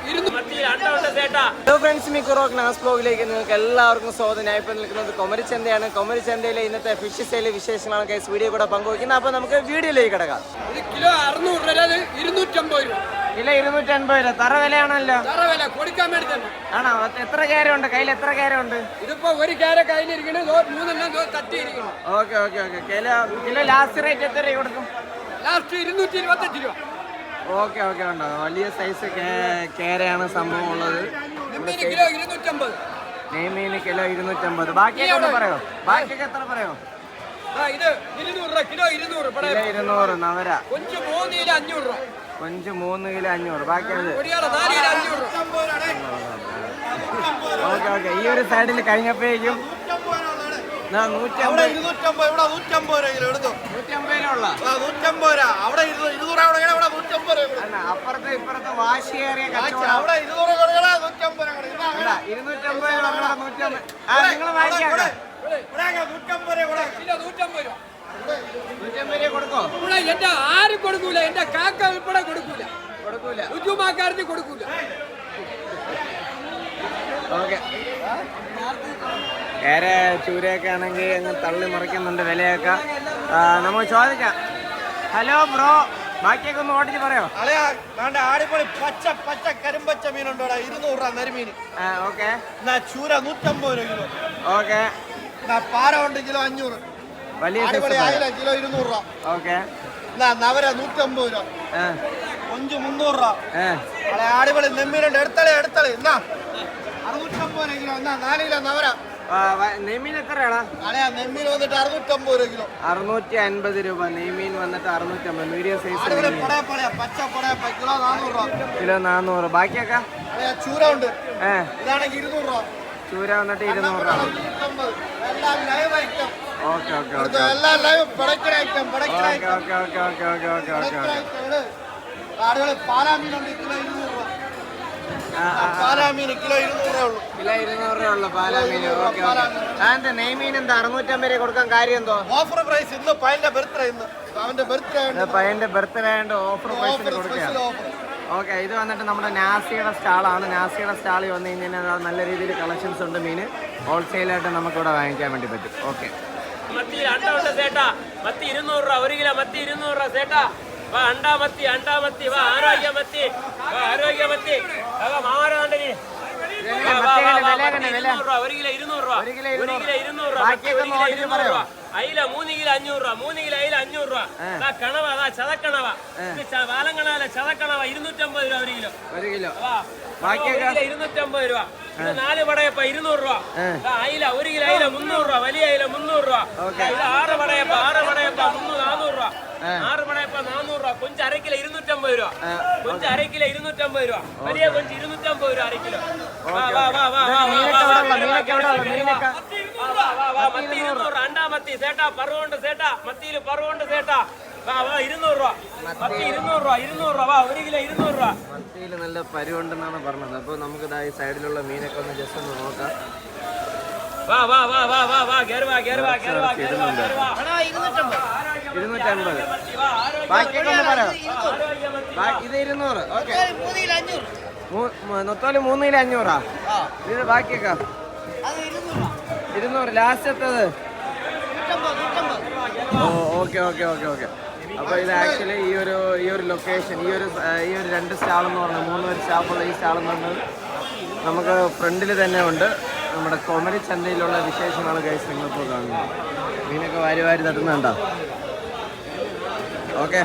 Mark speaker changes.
Speaker 1: Hello friends, മിക്കുറോക്ക് നാസ് ബ്ലോഗിലേക്ക് നിങ്ങൾക്ക് എല്ലാവർക്കും സ്വാഗതം. ഞാൻ ഇപ്പോൾ നിൽക്കുന്നത് കൊമരിച്ചന്തയാണ്. കൊമരിച്ചന്തയിലെ ഇന്നത്തെ ഫിഷ് സെയിലെ വിശേഷങ്ങളാണ് കേസ് വീഡിയോ കൂടെ പങ്കുവയ്ക്കുന്നത്. അപ്പോൾ നമുക്ക് വീഡിയോയിലേക്ക് കിടക്കാം.
Speaker 2: കിലോ 600 രൂപ, 250 രൂപ.
Speaker 1: കിലോ 250 രൂപ. തറ വിലയാണല്ലോ.
Speaker 2: തറ വില കൊടുക്കാൻ വേണ്ടി തന്നെ
Speaker 1: ആണോ? എത്ര ക്യാരയുണ്ട് കയ്യിൽ? എത്ര ക്യാരയുണ്ട്?
Speaker 2: ഇതിപ്പോ ഒരു ക്യാര കയ്യിലിരിക്കണത് 3 തട്ടിയിരിക്കണം.
Speaker 1: Okay okay okay. Kilo last rate എത്ര രൂപ കൊടുക്കും?
Speaker 2: ലാസ്റ്റ് 225 രൂപ.
Speaker 1: Okay okay. ഉണ്ടോ? വലിയ സൈസ് കേരയാണ് സംഭവം ഉള്ളത്.
Speaker 2: കിലോ 250.
Speaker 1: നെയ്മീന് കിലോ 250. ബാക്കിയൊക്കെ ഒന്ന് പറയോ? ബാക്കിയൊക്കെ എത്ര പറയോ?
Speaker 2: ഇത് 200 രൂപ. കിലോ 200.
Speaker 1: കിലോ 200. നവര
Speaker 2: കൊഞ്ച് 3 കിലോ 500 രൂപ.
Speaker 1: കൊഞ്ച് 3 കിലോ 500. ബാക്കിയത്
Speaker 2: 4 കിലോ 500 രൂപ.
Speaker 1: Okay okay. ഈ ഒരു സൈഡിൽ കഴിഞ്ഞപ്പോഴേക്കും 150
Speaker 3: ഇവിടെ 150 രൂപ കിലോ എടുത്തു.
Speaker 1: 150 രൂപ.
Speaker 3: 150 രൂപ അവിടെ 200 അവിടെ 150 രൂപ.
Speaker 1: അപ്പുറത്തെ ഇപ്പുറത്തെ വാശിയേറിയ കച്ചവടം.
Speaker 3: അവിടെ 200 കൊടുക്കണ 150 രൂപ.
Speaker 1: 250 രൂപ. 150. നിങ്ങൾ വാങ്ങിക്കാം.
Speaker 3: 150 രൂപ.
Speaker 2: കിലോ 150 രൂപ.
Speaker 1: 150 രൂപ കൊടുക്കോ?
Speaker 2: ഇവിടെ എന്റെ ആരും കൊടുക്കൂല. എന്റെ കാക്ക ഉൾപ്പെടെ കൊടുക്കൂല. ഉദ്യോഗക്കാരന് കൊടുക്കൂല.
Speaker 1: ഓക്കെ. വേറെ ചൂരയൊക്കെ ആണെങ്കിൽ അങ്ങ് തള്ളി മറിക്കുന്നുണ്ട് വിലയൊക്കെ. നമുക്ക് ചോദിക്കാം. ഹലോ ബ്രോ, ബാക്കിയൊക്കെ ഒന്ന് ഓടിച്ച് പറയോ?
Speaker 3: ആടിപ്പൊളി പച്ച കരിമ്പച്ച മീനുണ്ടോടാ, 200 രൂപ നെരുമീൻ.
Speaker 1: ഓക്കെ.
Speaker 3: ചൂര 150 രൂപ കിലോ.
Speaker 1: ഓക്കെ.
Speaker 3: പാര ഉണ്ട് കിലോ 500.
Speaker 1: വലിയ
Speaker 3: അയില കിലോ 200 രൂപ.
Speaker 1: ഓക്കെ.
Speaker 3: നവര 150 രൂപ. കൊഞ്ച് 300 രൂപ. ആടിപൊളി നെമ്മീനുണ്ട്. എടുത്തളി 650 രൂപ കിലോ. 4 കിലോ നവര.
Speaker 1: നെയ്മീൻ എത്രയാടാ?
Speaker 3: നെമ്മീൻ വന്നിട്ട് 650 രൂപ കിലോ.
Speaker 1: 650 രൂപ. നെയ്മീൻ വന്നിട്ട് 650. മീഡിയം സൈസ്
Speaker 3: പച്ച കിലോ 400 രൂപ.
Speaker 1: കിലോ 400. ബാക്കിയൊക്കെ
Speaker 3: ചൂര ഉണ്ട്. ഇതാണെങ്കിൽ 200 രൂപ.
Speaker 1: ചൂര വന്നിട്ട് 200 രൂപ.
Speaker 3: എല്ലാം live item.
Speaker 1: Okay okay okay.
Speaker 3: എല്ലാം ലൈവ് പടക്കൽ item.
Speaker 1: Okay okay okay okay okay okay okay.
Speaker 3: ആടുകൾ പാലാമീനുണ്ട് കിലോ 200 രൂപ. പാലാമീൻ കിലോ 200 രൂപ ഉള്ളൂ.
Speaker 1: കിലോ 200 രൂപ ഉള്ളു പാലാമീൻ. Okay okay. അതെന്താ നെയ്മീൻ എന്താ 650 രൂപ കൊടുക്കാൻ കാര്യം എന്തോ?
Speaker 3: Offer price. ഇന്ന് പയ്യന്റെ ബർത്ത്ഡേ. ഇന്ന് അവന്റെ ബർത്ത്ഡേ
Speaker 1: ആയതുകൊണ്ട് ഓഫർ പ്രൈസിന് കൊടുക്കുകയാണ്. ഓക്കെ. ഇത് വന്നിട്ട് നമ്മുടെ നാസിയുടെ സ്റ്റാളാണ്. നാസിയുടെ സ്റ്റാളിൽ വന്നു കഴിഞ്ഞാൽ നല്ല രീതിയിൽ കളക്ഷൻസ് ഉണ്ട്. മീൻ ഹോൾസെയിലായിട്ട് നമുക്കിവിടെ വാങ്ങിക്കാൻ വേണ്ടി പറ്റും. ഓക്കെ.
Speaker 2: മത്തി അണ്ട സേട്ടാ. മത്തി 200 രൂപ. 1 കിലോ മത്തി 200 രൂപ സേട്ടാ. വാ അണ്ടാമത്തി വാ ആരോഗ്യമത്തി. വാ ആരോഗ്യമത്തി. മാറാണ്ടനി 1 കിലോ 200 രൂപ. 1 കിലോ 200 രൂപ. അയില 3 കിലോ 500 രൂപ. 3 കിലോ അയില 500 രൂപ. കണവ ചതക്കണവ വാലങ്കണാല ചതക്കണവ 250 രൂപ 1 കിലോ.
Speaker 1: 1 കിലോ.
Speaker 2: ബാക്കിയൊക്കെ 250 രൂപ. 4 പടയപ്പ 200 രൂപ. അയില 1 കിലോ അയില 300 രൂപ. വലിയ അയില 300 രൂപ. 6 പടയപ്പ 400 രൂപ. 6 പടയപ്പ 400 രൂപ. കൊഞ്ച് 1/2 കിലോ 250 രൂപ. കൊഞ്ച് 1/2 കിലോ 250 രൂപ. വലിയ കൊഞ്ച് 250 രൂപ 1/2 കിലോ. മത്തി 200. അണ്ടാമത്തി സേട്ടാ. പറവുണ്ട് സേട്ടാ. മത്തിയിൽ പറവുണ്ട് സേട്ടാ. 200 രൂപ. മത്തി 200 രൂപ. 200 രൂപ. 1 കിലോ 200 രൂപ.
Speaker 1: മത്തിയിൽ നല്ല പരുവുണ്ടെന്നാണ് പറഞ്ഞത്. അപ്പോൾ നമുക്ക് ഈ സൈഡിലുള്ള മീനൊക്കെ ഒന്ന് ജസ്റ്റ് ഒന്ന് നോക്കാം.
Speaker 2: വാ വാ വാ വാ വാ വാ ഗർവാ.
Speaker 1: 250. ബാക്കിയൊക്കെ ഒന്ന് പറയാം. ഇത് 200. ഓക്കെ. നൊത്തോല് 3 കിലോ 500. ഇത് ബാക്കിയൊക്കെ 200. ലാസ്റ്റ് എത്തത്? Okay okay okay okay. അപ്പോൾ ഇത് ആക്ച്വലി ഈ ഒരു ലൊക്കേഷൻ ഈ ഒരു 2 സ്റ്റാളെന്ന് പറഞ്ഞാൽ 3 പേര് സ്റ്റാഫുള്ള ഈ സ്റ്റാളെന്ന് പറഞ്ഞാൽ നമുക്ക് ഫ്രണ്ടിൽ തന്നെ ഉണ്ട്. നമ്മുടെ കൊമരി ചന്തയിലുള്ള വിശേഷമാണ് ഗൈസ് നിങ്ങളിപ്പോൾ കാണുന്നത്. മീനൊക്കെ വാരി തട്ടുന്നുണ്ടോ? ഓക്കെ.